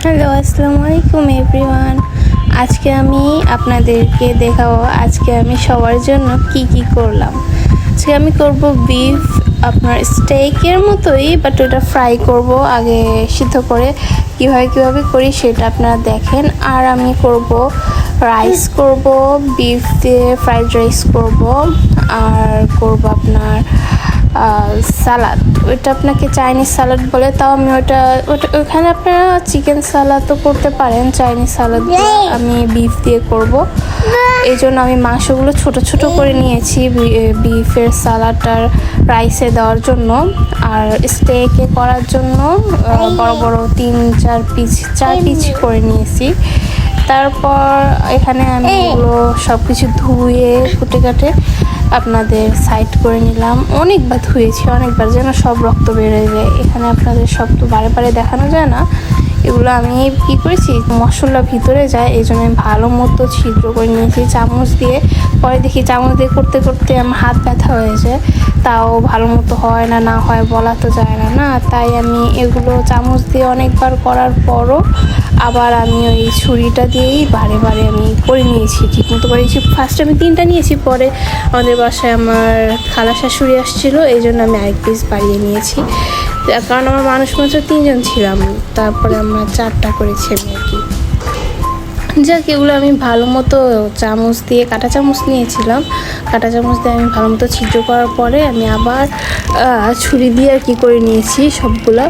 Hello, আসসালামু আলাইকুম everyone. আজকে আমি আপনাদেরকে দেখাবো আজকে আমি সবার জন্য কি করলাম। আজকে আমি করব বিফ, আপনার স্টেকের মতোই, বাট ওটা ফ্রাই করব আগে সিদ্ধ করে। কিভাবে করি সেটা আপনারা দেখেন। আর আমি করব রাইস, করব বিফ দিয়ে ফ্রাইড রাইস করব, আর করব আপনার সালাদ। ওইটা আপনাকে চাইনিজ সালাদ বলে, তাও আমি ওটা ওখানে আপনারা চিকেন সালাদও করতে পারেন। চাইনিজ সালাদ আমি বিফ দিয়ে করব, এই জন্য আমি মাংসগুলো ছোট ছোট করে নিয়েছি বিফের সালাড আর রাইসে দেওয়ার জন্য। আর স্টেকে করার জন্য বড় বড় 4 পিস করে নিয়েছি। তারপর এখানে আমি এগুলো সব কিছু ধুয়ে কুটে কাটে আপনাদের সাইড করে নিলাম। অনেকবার ধুয়েছি, অনেকবার, যেন সব রক্ত বেরোয় যায়। এখানে আপনাদের সব তো বারে দেখানো যায় না। এগুলো আমি কী করেছি, মশলা ভিতরে যায়, এই জন্য আমি ভালো মতো ছিদ্র করে নিয়েছি চামচ দিয়ে। পরে দেখি চামচ দিয়ে করতে করতে আমার হাত ব্যথা হয়ে যায়, তাও ভালো মতো হয় না হয় বলা তো যায় না। তাই আমি এগুলো চামচ দিয়ে অনেকবার করার পরও আবার আমি ওই ছুরিটা দিয়েই বারে আমি করে নিয়েছি, ঠিক মতো করেছি। ফার্স্ট আমি 3টা নিয়েছি, পরে আমাদের বাসায় আমার খালা শাশুড়ি আসছিলো, এই জন্য আমি আরেক পিস বাড়িয়ে নিয়েছি, কারণ আমার মানুষ মাত্র 3 জন ছিলাম। তারপরে আমরা 4টা করেছি আমি আর কি। যাক, এগুলো আমি ভালো মতো চামচ দিয়ে, কাঁটা চামচ নিয়েছিলাম, কাঁটা চামচ দিয়ে আমি ভালো মতো ছিদ্র করার পরে আমি আবার ছুরি দিয়ে আর কি করে নিয়েছি সবগুলো।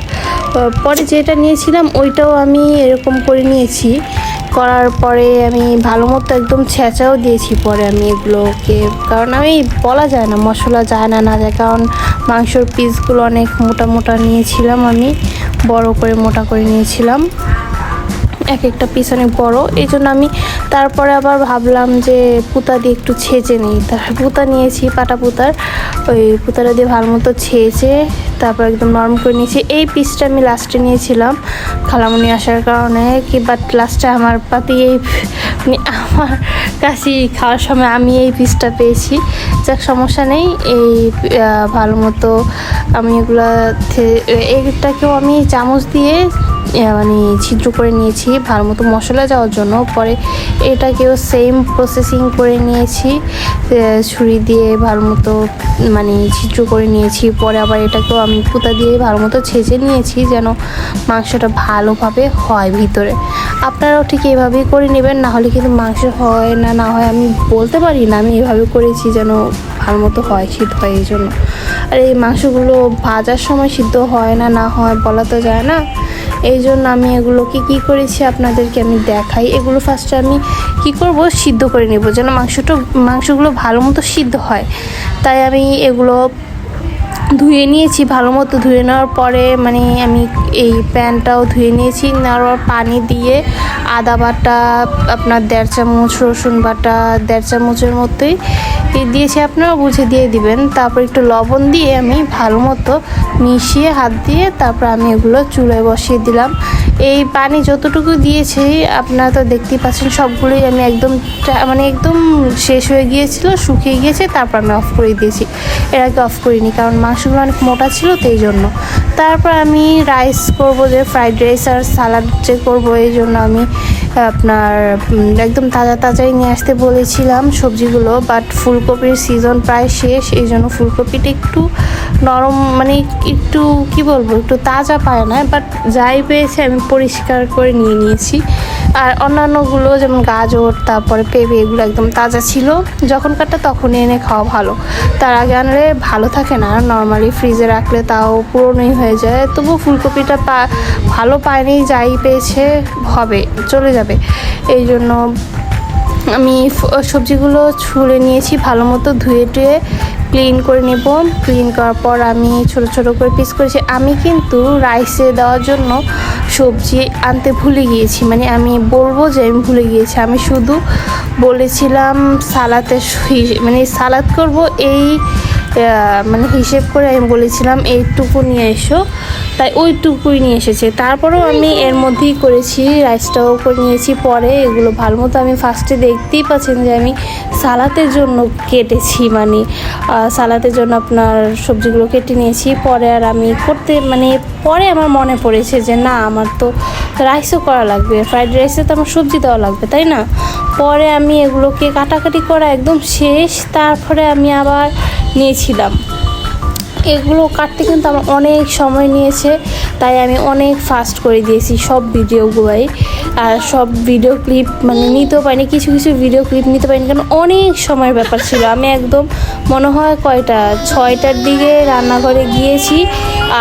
পরে যেটা নিয়েছিলাম ওইটাও আমি এরকম করে নিয়েছি। করার পরে আমি ভালো মতো একদম ছেঁচাও দিয়েছি পরে আমি এগুলোকে, কারণ আমি বলা যায় না মশলা যায় না যায়, কারণ মাংসর পিসগুলো অনেক মোটা নিয়েছিলাম, আমি বড় করে মোটা করে নিয়েছিলাম, এক একটা পিস অনেক বড়। এই জন্য আমি তারপরে আবার ভাবলাম যে পুঁতা দিয়ে একটু ছেঁচে নিই। তারপর পুঁতা নিয়েছি, পাটা পুঁতার, ওই পুঁতাটা দিয়ে ভালো মতো ছেঁচে তারপর একদম নরম করে নিয়েছি। এই পিসটা আমি লাস্টে নিয়েছিলাম খালামুনি আসার কারণে, কি বাট লাস্টে আমার পাতি আমার কাছে খাওয়ার সময় আমি এই পিসটা পেয়েছি। যাক, সমস্যা নেই। এই ভালো মতো আমি এইটাকেও আমি চামচ দিয়ে মানে ছিদ্র করে নিয়েছি ভালো মতো মশলা যাওয়ার জন্য। পরে এটাকেও সেম প্রসেসিং করে নিয়েছি, ছুরি দিয়ে ভালো মতো মানে ছিদ্র করে নিয়েছি। পরে আবার এটাকেও আমি পুঁতা দিয়ে ভালো মতো ছেঁচে নিয়েছি, যেন মাংসটা ভালোভাবে হয় ভিতরে। আপনারাও ঠিক এইভাবেই করে নেবেন, না হলে কিন্তু মাংস হয় না হয় আমি বলতে পারি না। আমি এভাবে করেছি যেন ভালো মতো হয়, সিদ্ধ হয় এই জন্য। আর এই মাংসগুলো ভাজার সময় সিদ্ধ হয় না হয় বলা তো যায় না, এই জন্য আমি এগুলোকে কী করেছি আপনাদেরকে আমি দেখাই। এগুলো ফার্স্টে আমি কী করব, সিদ্ধ করে নেব যেন মাংসগুলো ভালো মতো সিদ্ধ হয়। তাই আমি এগুলো ধুয়ে নিয়েছি ভালো মতো। ধুয়ে নেওয়ার পরে মানে আমি এই প্যানটাও ধুয়ে নিয়েছি, নেওয়ার পানি দিয়ে আদা বাটা আপনার 1.5 চামচ, রসুন বাটা 1.5 চামচের মতোই দিয়েছি, আপনারা বুঝে দিয়ে দিবেন। তারপর একটু লবণ দিয়ে আমি ভালো মতো মিশিয়ে হাত দিয়ে তারপর আমি এগুলো চুলায় বসিয়ে দিলাম। এই পানি যতটুকু দিয়েছি আপনারা তো দেখতেই পাচ্ছেন, সবগুলোই আমি একদম শেষ হয়ে গিয়েছিল, শুকিয়ে গিয়েছে, তারপর আমি অফ করে দিয়েছি। এর আগে অফ করিনি, কারণ মাংসগুলো অনেক মোটা ছিল তো এই জন্য। তারপর আমি রাইস করব, যে ফ্রাইড রাইস আর সালাড যে করবো, এই জন্য আমি আপনার একদম তাজাই নিয়ে আসতে বলেছিলাম সবজিগুলো, বাট ফুলকপির সিজন প্রায় শেষ, এই জন্য ফুলকপিটা একটু নরম, মানে একটু কি বলবো, একটু তাজা পায় না, বাট যাই পেয়েছে আমি পরিষ্কার করে নিয়ে নিয়েছি। আর অন্যান্যগুলো যেমন গাজর, তারপরে পেঁপে, এগুলো একদম তাজা ছিল, যখন কাটা তখনই এনে খাওয়া ভালো। তার আগে আনলে ভালো থাকে না, নর্মালি ফ্রিজে রাখলে তাও পুরনোই হয়ে যায়। তবু ফুলকপিটা ভালো পায়নি, যাই পেয়েছে হবে, চলে যাবে। এই জন্য আমি সবজিগুলো ছুলে নিয়েছি ভালো মতো, ধুয়ে ক্লিন করে নেব। ক্লিন করার পর আমি ছোট করে পিস করেছি। আমি কিন্তু রাইসে দেওয়ার জন্য সবজি আনতে ভুলে গিয়েছি, মানে আমি বলবো যে আমি ভুলে গিয়েছি। আমি শুধু বলেছিলাম সালাদ করব, এই মানে হিসেব করে আমি বলেছিলাম এইটুকু নিয়ে এসো। তাই ওইটুকুই নিয়ে এসেছে। তারপরেও আমি এর মধ্যেই করেছি, রাইসটাও করে নিয়েছি। পরে এগুলো ভালো মতো আমি ফার্স্টে দেখতেই পাচ্ছেন যে আমি সালাতের জন্য কেটেছি, মানে সালাতের জন্য আপনার সবজিগুলো কেটে নিয়েছি। পরে আর আমি পরে আমার মনে পড়েছে যে না, আমার তো রাইসও করা লাগবে, ফ্রাইড রাইসে তো আমার সবজি দেওয়া লাগবে, তাই না? পরে আমি এগুলোকে কাটাকাটি করা একদম শেষ, তারপরে আমি আবার নিয়েছিলাম। এগুলো কাটতে কিন্তু আমার অনেক সময় নিয়েছে, তাই আমি অনেক ফাস্ট করে দিয়েছি সব ভিডিওগুলোই। আর সব ভিডিও ক্লিপ নিতেও পারিনি, কিছু কিছু ভিডিও ক্লিপ নিতে পারিনি, কারণ অনেক সময়ের ব্যাপার ছিল। আমি একদম মনে হয় 6টার দিকে রান্নাঘরে গিয়েছি,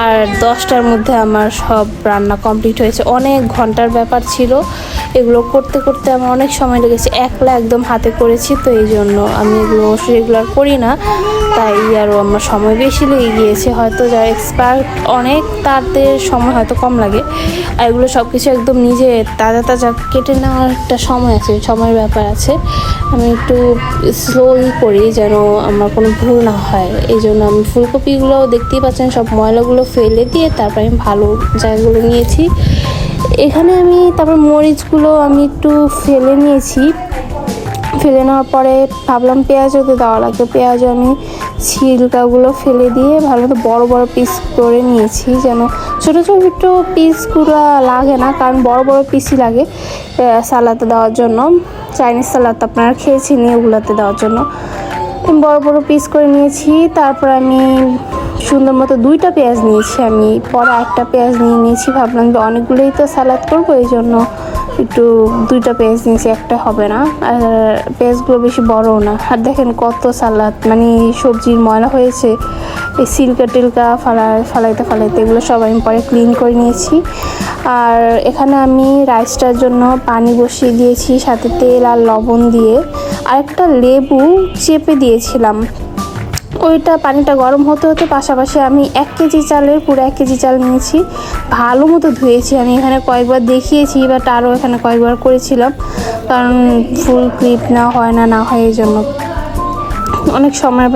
আর 10টার মধ্যে আমার সব রান্না কমপ্লিট হয়েছে। অনেক ঘন্টার ব্যাপার ছিল, এগুলো করতে করতে আমার অনেক সময় লেগেছে। একলা একদম হাতে করেছি, তো এই জন্য আমি এগুলো রেগুলার করি না, তাই আরও আমার সময় বেশি লেগে গিয়েছে। হয়তো যারা এক্সপার্ট অনেক, তাদের সময় হয়তো কম লাগে। আর এগুলো সব কিছু একদম নিজে তাজা তাজা কেটে নেওয়ার একটা সময় আছে, সময়ের ব্যাপার আছে। আমি একটু স্লোলি করি যেন আমার কোনো ভুল না হয়। এই জন্য আমি ফুলকপিগুলো দেখতেই পাচ্ছেন সব ময়লাগুলো ফেলে দিয়ে তারপর আমি ভালো জায়গাগুলো নিয়েছি। এখানে আমি তারপর মরিচগুলো আমি একটু ফেলে নিয়েছি। ফেলে নেওয়ার পরে ভাবলাম পেঁয়াজও তো দেওয়া লাগবে, পেঁয়াজও আমি ছিলকাগুলো ফেলে দিয়ে ভালো মতো বড় বড় পিস করে নিয়েছি, যেন ছোটো ছোটো পিসগুলো লাগে না, কারণ বড় বড় পিসই লাগে সালাদে দেওয়ার জন্য। চাইনিজ সালাদ আপনারা খেয়েছেন, ওগুলোতে দেওয়ার জন্য বড় বড় পিস করে নিয়েছি। তারপর আমি সুন্দর মতো 2টা পেঁয়াজ নিয়েছি, আমি পরে একটা পেঁয়াজ নিয়েছি। ভাবলাম যে অনেকগুলোই তো সালাদ করবো, এই জন্য একটু 2টা পেঁয়াজ নিয়েছি, একটা হবে না। আর পেঁয়াজগুলো বেশি বড়ও না। আর দেখেন কত সালাদ, সবজির ময়লা হয়েছে, এই সিল্কা টিলকা ফালাইতে এগুলো সব আমি পরে ক্লিন করে নিয়েছি। আর এখানে আমি রাইসটার জন্য পানি বসিয়ে দিয়েছি, সাথে তেল আর লবণ দিয়ে আর একটা লেবু চেপে দিয়েছিলাম। ওইটা পানিটা গরম হতে হতে পাশাপাশি আমি 1 কেজি চালের পুরো 1 কেজি চাল নিয়েছি, ভালো মতো ধুয়েছি। আমি এখানে কয়েকবার দেখিয়েছি, বাট আরও এখানে কয়েকবার করেছিলাম, কারণ ফুল ক্লিপ না হয় এই জন্য অনেক সময়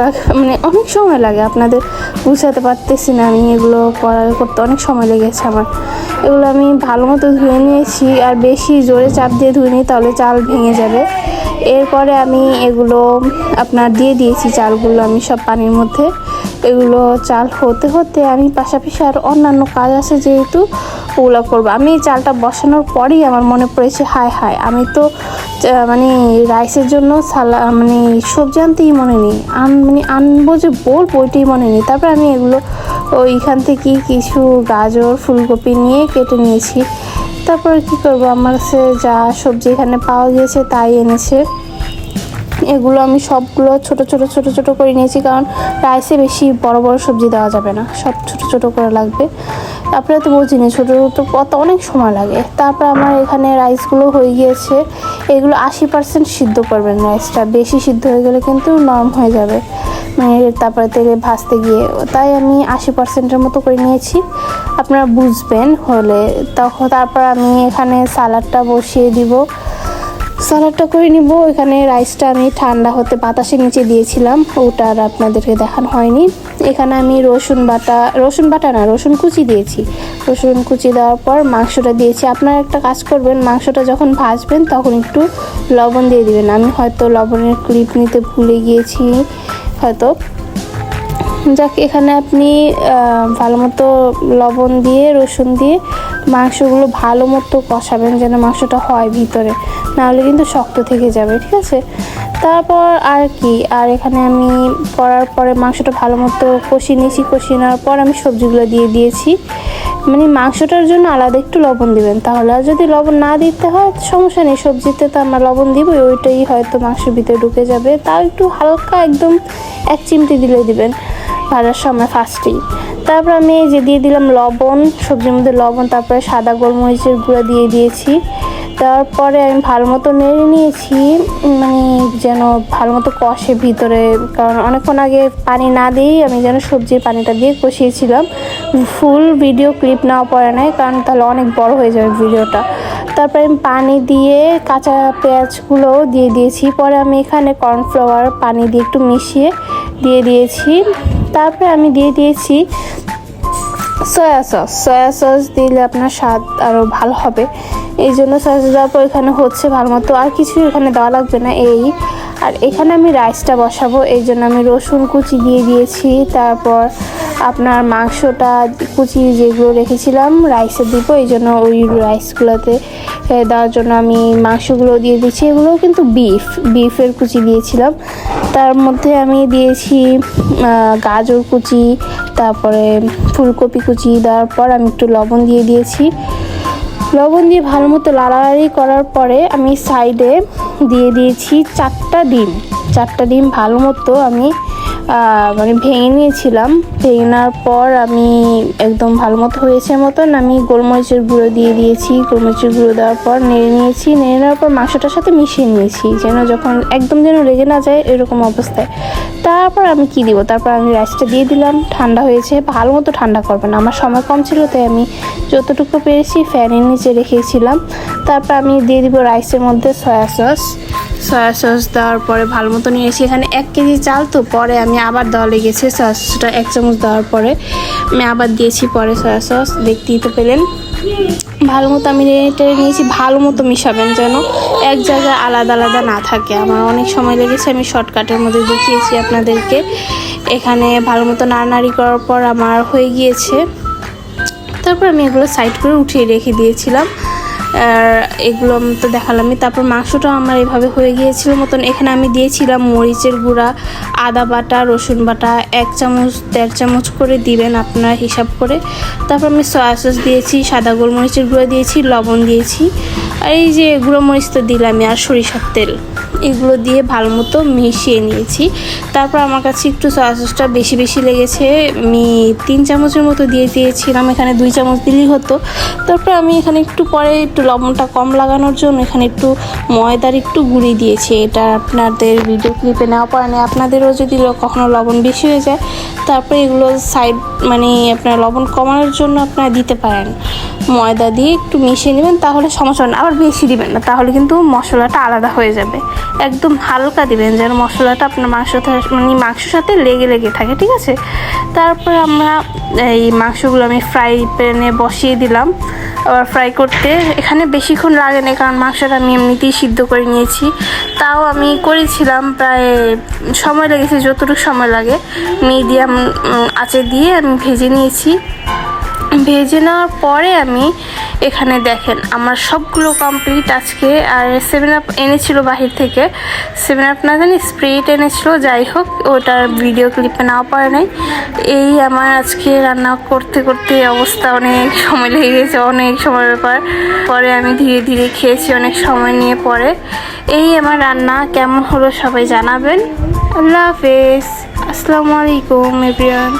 অনেক সময় লাগে। আপনাদের বুঝাতে পারতেছি না, আমি এগুলো করতে অনেক সময় লেগেছে আমার। এগুলো আমি ভালো মতো ধুয়ে নিয়েছি, আর বেশি জোরে চাপ দিয়ে ধুয়ে নিই তাহলে চাল ভেঙে যাবে। এরপরে আমি এগুলো আপনার দিয়ে দিয়েছি, চালগুলো আমি সব পানির মধ্যে। এগুলো চাল হতে হতে আমি পাশাপাশি আর অন্যান্য কাজ আছে যেহেতু, ওগুলো করবো। আমি চালটা বসানোর পরেই আমার মনে পড়েছে হায় আমি তো রাইসের জন্য সবজি আনতেই মনে নেই, আনবো যে বলবো ওইটাই মনে নেই। তারপর আমি এগুলো ওইখান থেকে কিছু গাজর ফুলকপি নিয়ে কেটে নিয়েছি। তারপর কি করব, আমার কাছে যা সবজি এখানে পাওয়া গিয়েছে তাই এনেছে। এগুলো আমি সবগুলো ছোট ছোট করে নিয়েছি, কারণ রাইসে বেশি বড় বড় সবজি দেওয়া যাবে না, সব ছোট ছোট করে লাগবে। আপনারা তো বোঝেনি ছোটো ছোটো কত অনেক সময় লাগে। তারপর আমার এখানে রাইসগুলো হয়ে গিয়েছে। এগুলো 80% সিদ্ধ করবেন, রাইসটা বেশি সিদ্ধ হয়ে গেলে কিন্তু নরম হয়ে যাবে তারপরে তেলে ভাজতে গিয়ে, তাই আমি 80%-এর মতো করে নিয়েছি। আপনারা বুঝবেন হলে তারপর আমি এখানে সালাডটা বসিয়ে দিব, সালাডটা করে নিব। এখানে রাইসটা আমি ঠান্ডা হতে বাতাসের নিচে দিয়েছিলাম, ওটা আর আপনাদেরকে দেখানো হয়নি। এখানে আমি রসুন কুচি দিয়েছি। রসুন কুচি দেওয়ার পর মাংসটা দিয়েছি। আপনারা একটা কাজ করবেন, মাংসটা যখন ভাজবেন তখন একটু লবণ দিয়ে দিবেন। আমি হয়তো লবণের ক্লিপ নিতে ভুলে গিয়েছি হয়তো। যাক, এখানে আপনি ভালো মতো লবণ দিয়ে রসুন দিয়ে মাংসগুলো ভালো মতো কষাবেন, যেন মাংসটা হয় ভিতরে, নাহলে কিন্তু শক্ত থেকে যাবে, ঠিক আছে? তারপর আর এখানে আমি করার পরে মাংসটা ভালো মতো কষিয়ে নিয়েছি। কষিয়ে নেওয়ার পর আমি সবজিগুলো দিয়ে দিয়েছি। মাংসটার জন্য আলাদা একটু লবণ দিবেন, তাহলে আর যদি লবণ না দিতে হয় সমস্যা নেই, সবজিতে তো আমরা লবণ দিবই, ওইটাই হয়তো মাংসের ভিতরে ঢুকে যাবে। তাও একটু হালকা একদম 1 চিমটি দিলে দিবেন ভাজার সময় ফার্স্টেই। তারপর আমি দিয়ে দিলাম লবণ, সবজির মধ্যে লবণ, তারপরে সাদা গোলমরিচের গুঁড়া দিয়ে দিয়েছি। তারপরে আমি ভালো মতো নেড়ে নিয়েছি, যেন ভালো মতো কষে ভিতরে, কারণ অনেকক্ষণ আগে পানি না দিয়েই আমি যেন সবজির পানিটা দিয়ে কষিয়েছিলাম। ফুল ভিডিও ক্লিপ নাও পড়ে নাই, কারণ তাহলে অনেক বড় হয়ে যাবে ভিডিওটা। তারপরে আমি পানি দিয়ে কাঁচা পেঁয়াজগুলোও দিয়ে দিয়েছি। পরে আমি এখানে কর্নফ্লাওয়ার পানি দিয়ে একটু মিশিয়ে দিয়ে দিয়েছি। তারপরে আমি দিয়ে দিয়েছি সয়া সস দিলে আপনার স্বাদ আরও ভালো হবে, এই জন্য সয়া সস দেওয়ার পর এখানে হচ্ছে ভালো মতো, আর কিছু এখানে দেওয়া লাগবে না এই। আর এখানে আমি রাইসটা বসাবো, এই জন্য আমি রসুন কুচি দিয়ে দিয়েছি। তারপর আপনার মাংসটা কুচি যেগুলো রেখেছিলাম রাইসে দিব, এই জন্য ওই রাইসগুলোতে দেওয়ার জন্য আমি মাংসগুলো দিয়ে দিচ্ছি। এগুলোও কিন্তু বিফের কুচি দিয়েছিলাম। তার মধ্যে আমি দিয়েছি গাজর কুচি, তারপরে ফুলকপি কুচি দেওয়ার পর আমি একটু লবণ দিয়ে দিয়েছি। লবণ দিয়ে ভালো মতো লাড়ালাড়ি করার পরে আমি সাইডে দিয়ে দিয়েছি 4টা ডিম ভালো মতো আমি মানে ভেঙে নিয়েছিলাম। ভেঙে নেওয়ার পর আমি একদম ভালো মতো হয়েছে মতন আমি গোলমরিচের গুঁড়ো দিয়ে দিয়েছি। গোলমরিচের গুঁড়ো দেওয়ার পর নেড়ে নেওয়ার পর মাংসটার সাথে মিশিয়ে নিয়েছি, যেন যখন একদম যেন লেগে না যায় এরকম অবস্থায়। তারপর আমি কি দিব, তারপর আমি রাইসটা দিয়ে দিলাম। ঠান্ডা হয়েছে, ভালো মতো ঠান্ডা করবেন, আমার সময় কম ছিল তাই আমি যতটুকু পেরেছি ফ্যানের নিচে রেখেছিলাম। তারপর আমি দিয়ে দিব রাইসের মধ্যে সয়া সস দেওয়ার পরে ভালো মতো নিয়েছি। এখানে 1 কেজি চাল, তো পরে আমি আবার দেওয়া লেগেছে সয়া সসটা 1 চামচ দেওয়ার পরে আমি আবার দিয়েছি পরে সয়া সস, দেখতেই তো পেলেন। ভালো মতো আমি টেনে নিয়েছি, ভালো মতো মিশাবেন যেন এক জায়গায় আলাদা আলাদা না থাকে। আমার অনেক সময় লেগেছে, আমি শর্টকাটের মধ্যে দেখিয়েছি আপনাদেরকে। এখানে ভালো মতো নাড়ানাড়ি করার পর আমার হয়ে গিয়েছে। তারপর আমি এগুলো সাইড করে উঠিয়ে রেখে দিয়েছিলাম, আর এগুলো তো দেখালামই। তারপর মাংসটাও আমার এভাবে হয়ে গিয়েছিল মতন। এখানে আমি দিয়েছিলাম মরিচের গুঁড়া, আদা বাটা, রসুন বাটা 1 চামচ 1.5 চামচ করে দিবেন আপনারা হিসাব করে। তারপর আমি সয়া সস দিয়েছি, সাদা গোলমরিচের গুঁড়ো দিয়েছি, লবণ দিয়েছি, আর এই যে গুঁড়ো মরিচ তো দিলামই, আর সরিষার তেল, এগুলো দিয়ে ভালো মতো মিশিয়ে নিয়েছি। তারপর আমার কাছে একটু সয়া সসটা বেশি লেগেছে, আমি 3 চামচের মতো দিয়ে দিয়েছিলাম, এখানে 2 চামচ দিলেই হতো। তারপর আমি এখানে একটু পরে একটু লবণটা কম লাগানোর জন্য এখানে একটু ময়দার একটু গুঁড়ি দিয়েছি। এটা আপনাদের ভিডিও ক্লিপে নেওয়া পড়ে না, আপনাদেরও যদি কখনো লবণ বেশি হয়ে যায় তারপরে এগুলো সাইড মানে আপনার লবণ কমানোর জন্য আপনারা দিতে পারেন। ময়দা দিয়ে একটু মিশিয়ে নেবেন, তাহলে সমস্যা না, আবার বেশি দিবেন না, তাহলে কিন্তু মশলাটা আলাদা হয়ে যাবে। একদম হালকা দিবেন যেন মশলাটা আপনার মাংসের সাথে লেগে থাকে, ঠিক আছে। তারপর আমরা এই মাংসগুলো আমি ফ্রাই প্যানে বসিয়ে দিলাম। আবার ফ্রাই করতে এখানে বেশিক্ষণ লাগে না, কারণ মাংসটা আমি এমনিতেই সিদ্ধ করে নিয়েছি। তাও আমি করেছিলাম, প্রায় সময় লেগেছে যতটুকু সময় লাগে, মিডিয়াম আঁচে দিয়ে আমি ভেজে নিয়েছি। ভেজে নেওয়ার পরে আমি এখানে দেখেন আমার সবগুলো কমপ্লিট আজকে। আর 7 আপ এনেছিল বাহির থেকে, 7 আপ না জানি স্প্রিট এনেছিল, যাই হোক ওটার ভিডিও ক্লিপে নাও পারে নাই। এই আমার আজকে রান্না করতে অবস্থা, অনেক সময় লেগে গেছে, অনেক সময় ব্যাপার। পরে আমি ধীরে খেয়েছি অনেক সময় নিয়ে। পরে এই আমার রান্না কেমন হলো সবাই জানাবেন। আল্লাহ হাফেজ, আসসালামু আলাইকুম এভরিওয়ান।